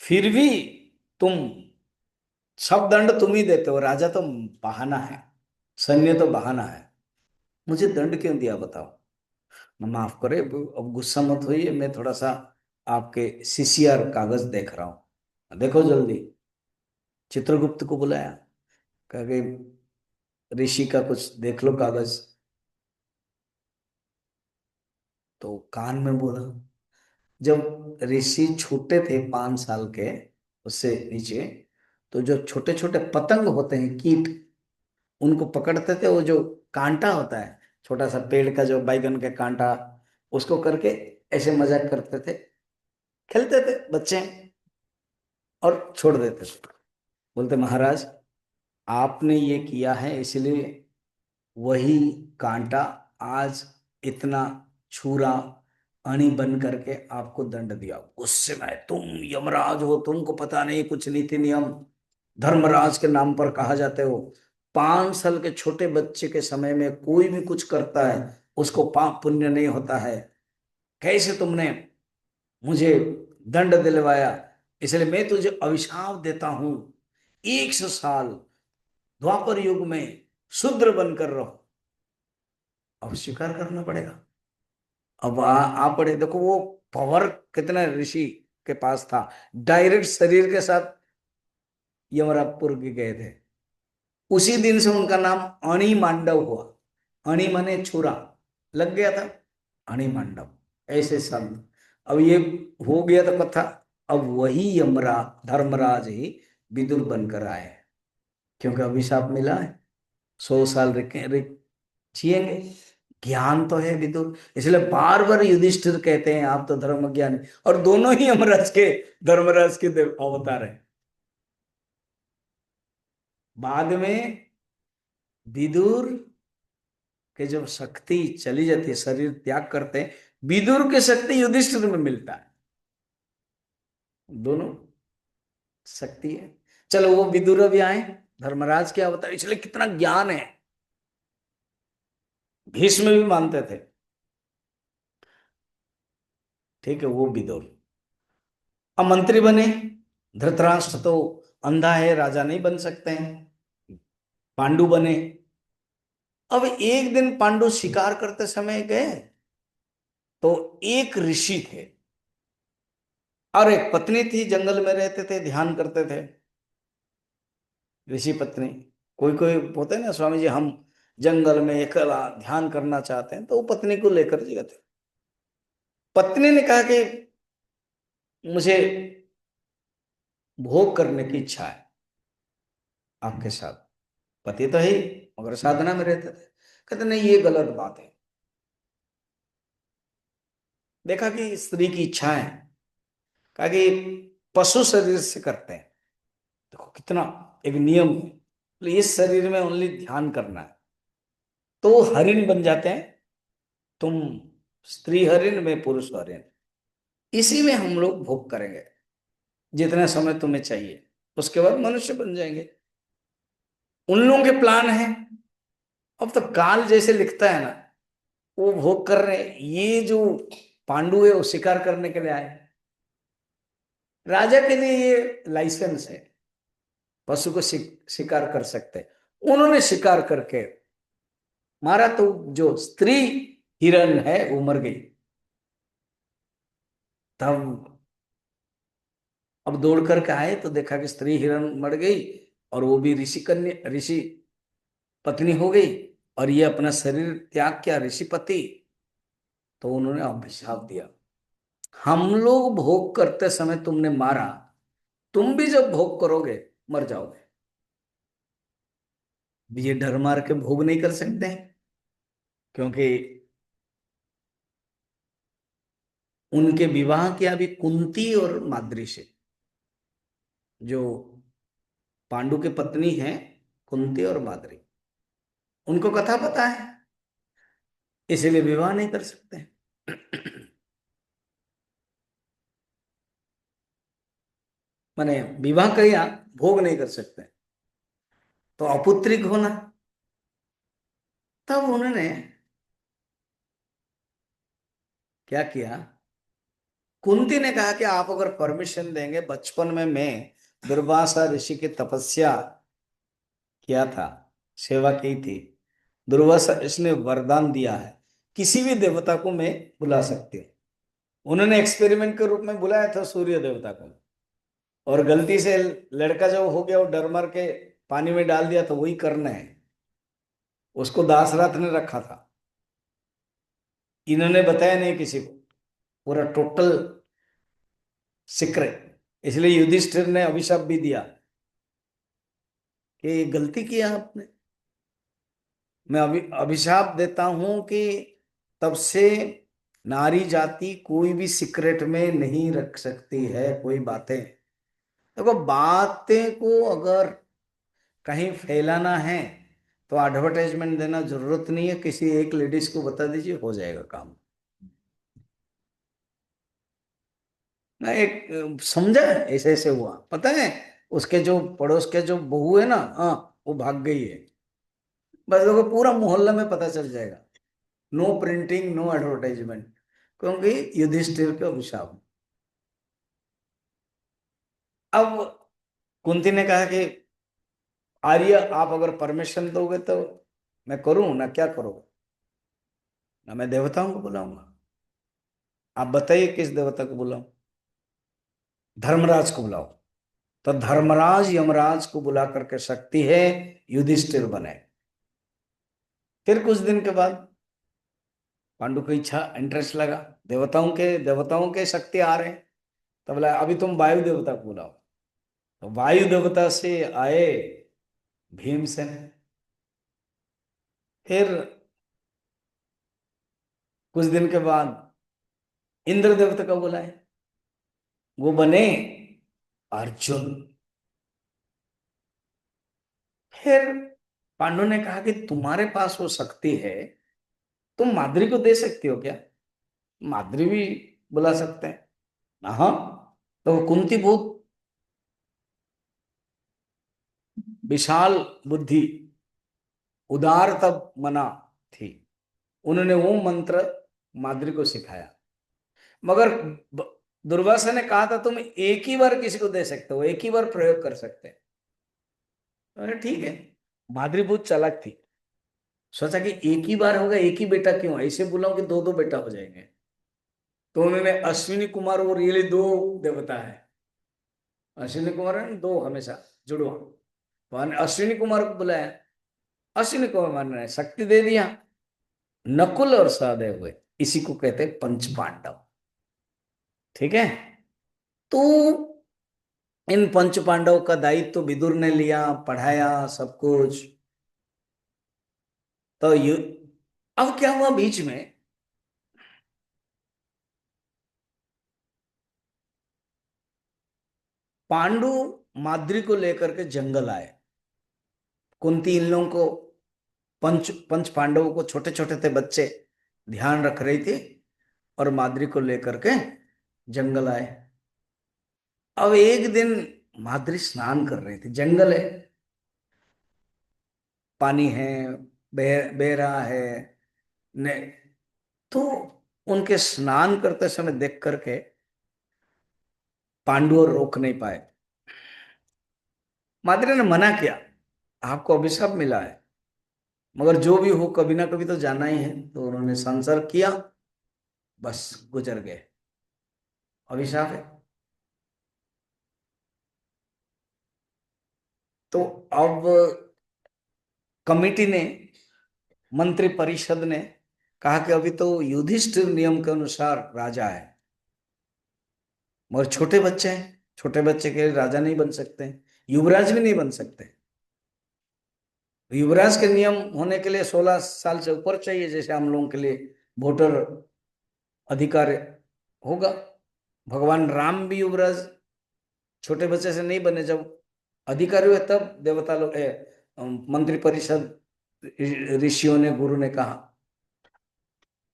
Speaker 1: फिर भी तुम सब दंड तुम ही देते हो। राजा तो बहाना है, सैन्य तो बहाना है, मुझे दंड क्यों दिया बताओ। माफ करे, अब गुस्सा मत होइए, मैं थोड़ा सा आपके सीसीआर कागज देख रहा हूं, देखो जल्दी। चित्रगुप्त को बुलाया, कहा कि ऋषि का कुछ देख लो कागज। तो कान में बोला, जब ऋषि छोटे थे 5 साल के, उससे नीचे, तो जो छोटे छोटे पतंग होते हैं, कीट, उनको पकड़ते थे। वो जो कांटा होता है, छोटा सा पेड़ का जो बैगन के कांटा, उसको करके ऐसे मजाक करते थे, खेलते थे बच्चे, और छोड़ देते थे। बोलते महाराज, आपने ये किया है, इसलिए वही कांटा आज इतना छुरा अणी बन करके आपको दंड दिया। गुस्से में, तुम यमराज हो, तुमको पता नहीं कुछ नीति नियम, धर्मराज के नाम पर कहा जाते हो। 5 साल के छोटे बच्चे के समय में कोई भी कुछ करता है, उसको पाप पुण्य नहीं होता है। कैसे तुमने मुझे दंड दिलवाया, इसलिए मैं तुझे अभिशाप देता हूं, 100 साल द्वापर युग में शूद्र बनकर रहो। अब स्वीकार करना पड़ेगा। अब आ पड़े, देखो वो पावर कितना ऋषि के पास था। डायरेक्ट शरीर के साथ यमराजपुर के गए थे। उसी दिन से उनका नाम अणि मांडव हुआ। अणि माने छुरा, लग गया था, अणि मांडव, ऐसे संत। अब ये हो गया तो कथा। अब वही यमराज धर्मराज ही विदुर बनकर आए हैं, क्योंकि अभिशाप मिला है, 100 साल जिएंगे। ज्ञान तो है विदुर, इसलिए बार बार युधिष्ठिर कहते हैं आप तो धर्म ज्ञानी। और दोनों ही यमराज के, धर्मराज के अवतार हैं। बाद में विदुर के जब शक्ति चली जाती है, शरीर त्याग करते हैं, विदुर की शक्ति युधिष्ठिर में मिलता है। दोनों शक्ति है। चलो वो विदुर भी आए, धर्मराज के अवतार, इसलिए कितना ज्ञान है। भीष्म भी मानते थे। ठीक है, वो विदुर अब मंत्री बने। धृतराष्ट्र तो अंधा है, राजा नहीं बन सकते हैं। पांडु बने। अब एक दिन पांडु शिकार करते समय गए, तो एक ऋषि थे और एक पत्नी थी, जंगल में रहते थे, ध्यान करते थे। ऋषि पत्नी, कोई कोई होते हैं ना, स्वामी जी हम जंगल में अकेला ध्यान करना चाहते हैं, तो वो पत्नी को लेकर गए थे। पत्नी ने कहा कि मुझे भोग करने की इच्छा है आपके साथ। पति तो ही, मगर साधना में रहते थे। कहते नहीं, ये गलत बात है। देखा कि स्त्री की इच्छा है, कहा कि पशु शरीर से करते हैं, देखो कितना एक नियम है, तो इस शरीर में ओनली ध्यान करना है, तो वो हरिण बन जाते हैं। तुम स्त्री हरिण, में पुरुष हरिण, इसी में हम लोग भोग करेंगे जितना समय तुम्हें चाहिए, उसके बाद मनुष्य बन जाएंगे। उन लोगों के प्लान है। अब तो काल जैसे लिखता है ना, वो भोग कर रहे हैं। ये जो पांडु है वो शिकार करने के लिए आए। राजा के लिए ये लाइसेंस है, पशु को शिकार कर सकते हैं। उन्होंने शिकार करके मारा, तो जो स्त्री हिरण है वो मर गई। तब अब दौड़ करके आए तो देखा कि स्त्री हिरण मर गई, और वो भी ऋषि कन्या, ऋषि पत्नी हो गई, और ये अपना शरीर त्याग किया ऋषिपति। तो उन्होंने अभिशाप दिया, हम लोग भोग करते समय तुमने मारा, तुम भी जब भोग करोगे मर जाओगे। ये डर मार के भोग नहीं कर सकते हैं, क्योंकि उनके विवाह किया भी कुंती और माद्री से। जो पांडु की पत्नी है कुंती और माद्री, उनको कथा पता है, इसीलिए विवाह नहीं कर सकते। माने विवाह किया, भोग नहीं कर सकते, तो अपुत्रिक होना। तब उन्होंने क्या किया, कुंती ने कहा कि आप अगर परमिशन देंगे, बचपन में मैं दुर्वासा ऋषि की तपस्या किया था, सेवा की थी। दुर्वासा इसने वरदान दिया है, किसी भी देवता को मैं बुला सकती हूँ। उन्होंने एक्सपेरिमेंट के रूप में बुलाया था सूर्य देवता को, और गलती से लड़का जब हो गया, वो डर मर के पानी में डाल दिया, तो वही करना है। उसको दासरथ ने रखा था, इन्होंने बताया नहीं किसी को, पूरा टोटल सीक्रेट। इसलिए युधिष्ठिर ने अभिशाप भी दिया कि गलती किया आपने। मैं अभिशाप देता हूं कि तब से नारी जाति कोई भी सीक्रेट में नहीं रख सकती है कोई बातें। देखो बातें को अगर कहीं फैलाना है, तो एडवर्टाइजमेंट देना जरूरत नहीं है, किसी एक लेडीज को बता दीजिए, हो जाएगा काम। ना एक समझा, ऐसे ऐसे हुआ, पता है, उसके जो पड़ोस के जो बहू है ना, हाँ, वो भाग गई है। बस देखो पूरा मोहल्ला में पता चल जाएगा। नो प्रिंटिंग, नो एडवर्टाइजमेंट, क्योंकि युधिष्ठिर के अभिशाप। अब कुंती ने कहा कि आर्य आप अगर परमिशन दोगे तो मैं करूं ना, क्या करोगे ना, मैं देवताओं को बुलाऊंगा। आप बताइए किस देवता को बुलाऊं। धर्मराज को बुलाओ। तो धर्मराज यमराज को बुला करके शक्ति है युधिष्ठिर बने। फिर कुछ दिन के बाद पांडु को इच्छा इंटरेस्ट लगा, देवताओं के शक्ति आ रहे हैं। तब बोला अभी तुम वायु देवता को बुलाओ। तो वायु देवता से आए भीमसेन। फिर कुछ दिन के बाद इंद्र देवता को बुलाए, वो बने अर्जुन। फिर पांडु ने कहा कि तुम्हारे पास वो शक्ति है, तुम माद्री को दे सकती हो क्या? माद्री भी बुला सकते हैं। हाँ। तो वो कुंती बहुत विशाल बुद्धि, उदार तब मना थी। उन्होंने वो मंत्र माद्री को सिखाया। मगर दुर्वासा ने कहा था तुम एक ही बार किसी को दे सकते हो, एक ही बार प्रयोग कर सकते हैं। अरे ठीक है। माद्री बहुत चालाक थी, सोचा कि एक ही बार होगा, एक ही बेटा क्यों, ऐसे बुलाओ कि दो दो बेटा हो जाएंगे। तो उन्होंने अश्विनी कुमार, वो रियली दो देवता है, अश्विनी कुमार है ना, दो हमेशा जुड़वा। तो अश्विनी कुमार को बुलाया, अश्विनी कुमार ने शक्ति दे दिया। नकुल और सहदेव हुए, इसी को कहते हैं पंच पांडव। ठीक है। तो इन पंच पांडव का दायित्व तो विदुर ने लिया, पढ़ाया सब कुछ। तो अब क्या हुआ बीच में, पांडु माद्री को लेकर के जंगल आए। कुंती इन लोगों को, पंच पंच पांडवों को, छोटे छोटे थे बच्चे, ध्यान रख रही थी और माद्री को लेकर के जंगल आए। अब एक दिन माद्री स्नान कर रही थी, जंगल है, पानी है, बह रहा है ने। तो उनके स्नान करते समय देख करके पांडु और रोक नहीं पाए। माद्री ने मना किया, आपको अभिशाप मिला है, मगर जो भी हो कभी ना कभी तो जाना ही है। तो उन्होंने संसर्ग किया, बस गुजर गए, अभिशाप है। तो अब कमिटी ने, मंत्री परिषद ने कहा कि अभी तो युधिष्ठिर नियम के अनुसार राजा है, मगर छोटे बच्चे हैं, छोटे बच्चे के लिए राजा नहीं बन सकते, युवराज भी नहीं बन सकते। युवराज के नियम होने के लिए 16 साल से ऊपर चाहिए, जैसे हम लोगों के लिए वोटर अधिकार होगा। भगवान राम भी युवराज छोटे बच्चे से नहीं बने, जब अधिकारी हुए तब देवता लोग, मंत्री परिषद, ऋषियों ने, गुरु ने कहा।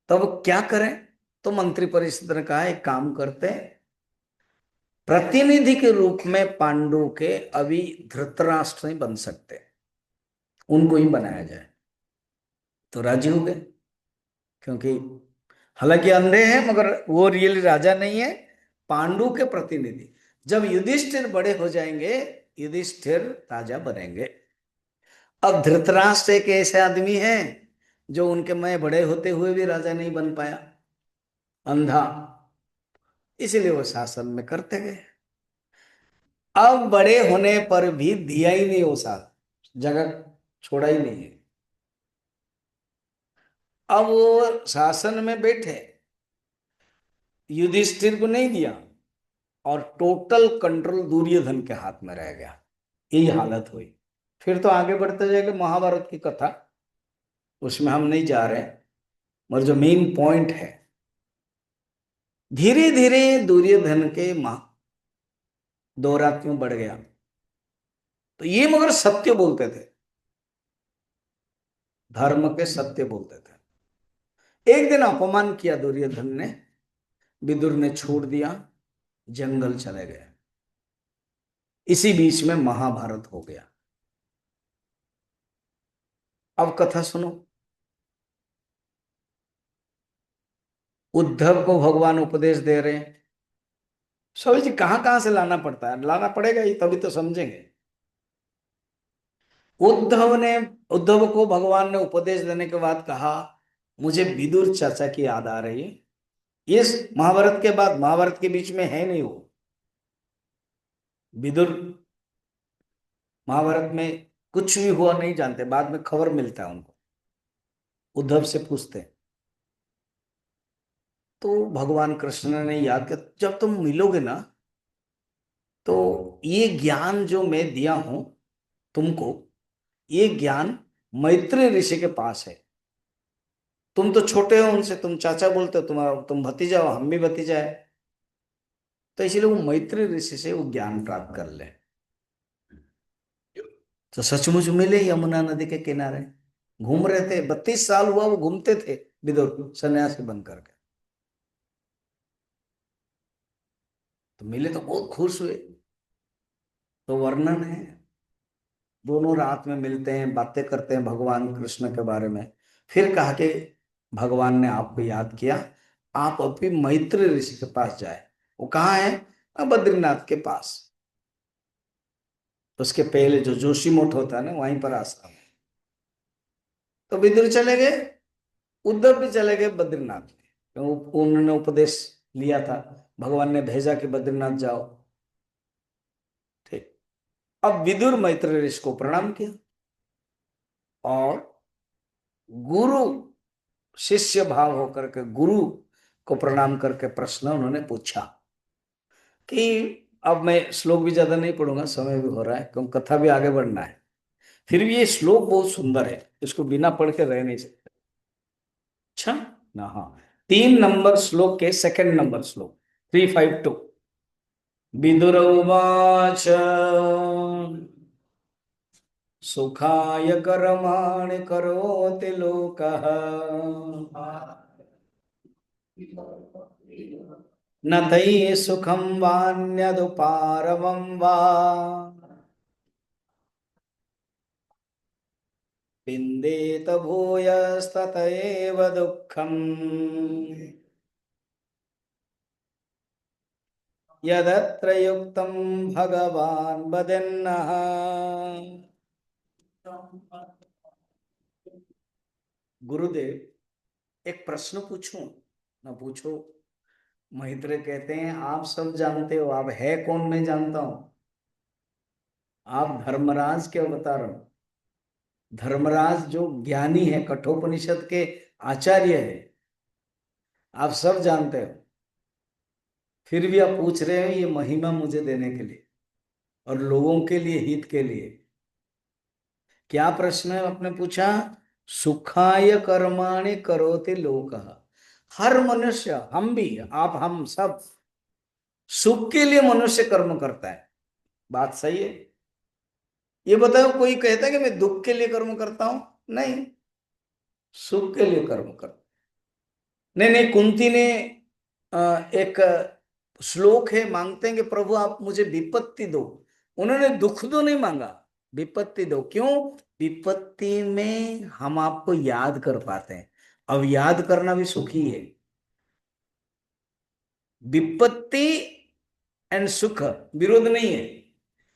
Speaker 1: तब क्या करें? तो मंत्री परिषद ने कहा एक काम करते हैं, प्रतिनिधि के रूप में पांडु के अभी धृतराष्ट्र नहीं बन सकते, उनको ही बनाया जाए। तो राजी हो गए, क्योंकि हालांकि अंधे हैं मगर वो रियल राजा नहीं है, पांडु के प्रतिनिधि। जब युधिष्ठिर बड़े हो जाएंगे, युधिष्ठिर राजा बनेंगे। अब धृतराष्ट्र एक ऐसे आदमी है जो उनके मैं बड़े होते हुए भी राजा नहीं बन पाया, अंधा, इसीलिए वो शासन में करते गए। अब बड़े होने पर भी दिया ही नहीं, वो साथ जगह छोड़ा ही नहीं है। अब वो शासन में बैठे, युधिष्ठिर को नहीं दिया, और टोटल कंट्रोल दुर्योधन के हाथ में रह गया। यही हालत हुई। फिर तो आगे बढ़ते जाएगा, महाभारत की कथा, उसमें हम नहीं जा रहे, मगर जो मेन पॉइंट है, धीरे धीरे दुर्योधन के मां दौरात्म्य बढ़ गया। तो ये मगर सत्य बोलते थे, धर्म के सत्य बोलते थे। एक दिन अपमान किया दुर्योधन ने, विदुर ने छोड़ दिया, जंगल चले गए। इसी बीच में महाभारत हो गया। अब कथा सुनो। उद्धव को भगवान उपदेश दे रहे हैं। स्वामी जी कहां कहां से लाना पड़ता है, लाना पड़ेगा ही, तभी तो समझेंगे। उद्धव ने, उद्धव को भगवान ने उपदेश देने के बाद कहा, मुझे विदुर चाचा की याद आ रही है। ये महाभारत के बाद, महाभारत के बीच में है नहीं वो। विदुर महाभारत में कुछ भी हुआ नहीं जानते, बाद में खबर मिलता है उनको, उद्धव से पूछते हैं। तो भगवान कृष्ण ने याद किया, जब तुम मिलोगे ना तो ये ज्ञान जो मैं दिया हूं तुमको, ये ज्ञान मैत्री ऋषि के पास है। तुम तो छोटे हो उनसे, तुम चाचा बोलते हो, तुम भतीजा हो, हम भी भतीजा है। तो इसलिए वो मैत्री ऋषि से वो ज्ञान प्राप्त कर ले। तो सचमुच मिले यमुना नदी के किनारे, घूम रहे थे, 32 साल हुआ वो घूमते थे, विदुर सन्यासी बन करके। तो मिले तो बहुत खुश हुए। तो वर्णन है, दोनों रात में मिलते हैं, बातें करते हैं भगवान कृष्ण के बारे में। फिर कहा कि भगवान ने आपको याद किया, आप अभी मैत्री ऋषि के पास जाए। वो कहाँ है? बद्रीनाथ के पास। उसके पहले जो जोशी मठ होता है ना, वहीं पर आश्रम है। तो विदुर चले गए, उद्धव भी चले गए बद्रीनाथ में, उन्होंने उपदेश लिया था, भगवान ने भेजा कि बद्रीनाथ जाओ। ठीक। अब विदुर मैत्री ऋषि को प्रणाम किया, और गुरु शिष्य भाव होकर के गुरु को प्रणाम करके प्रश्न उन्होंने पूछा कि, अब मैं श्लोक भी ज्यादा नहीं पढ़ूंगा, समय भी हो रहा है, क्योंकि कथा भी आगे बढ़ना है। फिर भी ये श्लोक बहुत सुंदर है, इसको बिना पढ़ के रह नहीं सकते। अच्छा ना, हाँ, 3 नंबर श्लोक के सेकंड नंबर श्लोक, 352। विदुर उवाच सुखाय कर्माणि करोति लोकः न तैः सुखं वान्यदुपारमं वा विन्देत भूयस्तत एव दुःखम् यदत्र युक्तं भगवान् वदन्नः। गुरुदेव, एक प्रश्न पूछूं? ना पूछो। महिद्र कहते हैं, आप सब जानते हो, आप है कौन मैं जानता हूं। आप धर्मराज के अवतार हो। धर्मराज जो ज्ञानी है, कठोपनिषद के आचार्य है, आप सब जानते हो। फिर भी आप पूछ रहे हो ये महिमा मुझे देने के लिए और लोगों के लिए, हित के लिए। क्या प्रश्न है आपने पूछा? सुखाय कर्माणि करोति लोकः। हर मनुष्य, हम भी, आप, हम सब, सुख के लिए मनुष्य कर्म करता है। बात सही है। ये बताओ, कोई कहता है कि मैं दुख के लिए कर्म करता हूं? नहीं, सुख के लिए कर्म करता। नहीं नहीं, कुंती ने एक श्लोक है, मांगते हैं कि प्रभु आप मुझे विपत्ति दो। उन्होंने दुख तो नहीं मांगा, विपत्ति दो। क्यों? विपत्ति में हम आपको याद कर पाते हैं। अब याद करना भी सुखी है। विपत्ति एंड सुख विरोध नहीं है।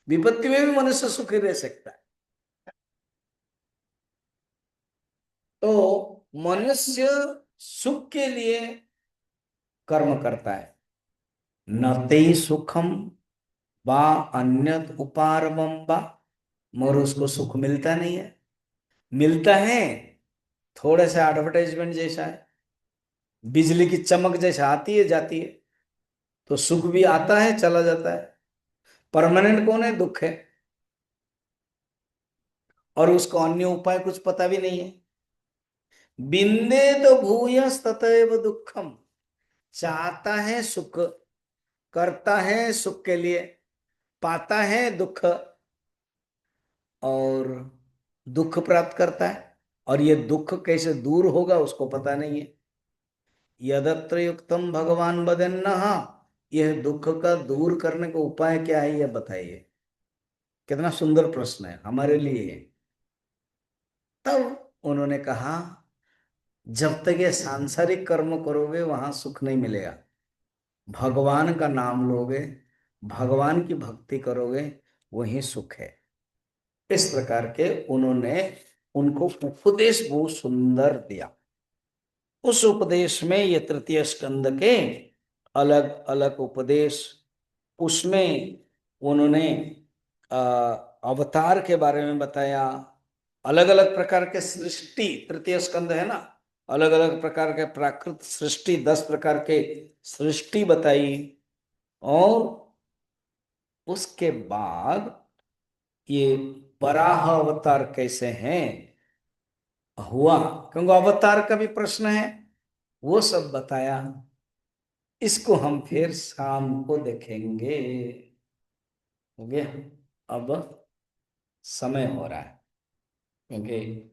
Speaker 1: विपत्ति में भी मनुष्य सुखी रह सकता है। तो मनुष्य सुख के लिए कर्म करता है। न ते सुखम वा अन्यत उपारमम वा, मगर उसको सुख मिलता नहीं है। मिलता है थोड़े से एडवर्टाइजमेंट जैसा है, बिजली की चमक जैसा आती है जाती है। तो सुख भी आता है चला जाता है। परमानेंट कौन है? दुख है। और उसको अन्य उपाय कुछ पता भी नहीं है। बिंदे तो भूयस ततएव दुखम। चाहता है सुख, करता है सुख के लिए, पाता है दुख, और दुख प्राप्त करता है। और ये दुख कैसे दूर होगा उसको पता नहीं है। यदत्र युक्तम भगवान वदन्नः। यह दुख का दूर करने का उपाय क्या है, यह बताइए। कितना सुंदर प्रश्न है हमारे लिए। तब उन्होंने कहा, जब तक ये सांसारिक कर्म करोगे वहां सुख नहीं मिलेगा। भगवान का नाम लोगे, भगवान की भक्ति करोगे, वही सुख है। इस प्रकार के उन्होंने उनको उपदेश बहुत सुंदर दिया। उस उपदेश में ये तृतीय स्कंद के अलग अलग उपदेश, उसमें उन्होंने अ, अवतार के बारे में बताया, अलग अलग प्रकार के सृष्टि, तृतीय स्कंद है ना, अलग अलग प्रकार के प्राकृत सृष्टि, 10 प्रकार के सृष्टि बताई। और उसके बाद ये वराह अवतार कैसे हैं हुआ, क्योंकि अवतार का भी प्रश्न है, वो सब बताया। इसको हम फिर शाम को देखेंगे। हो गया? अब समय हो रहा है, क्योंकि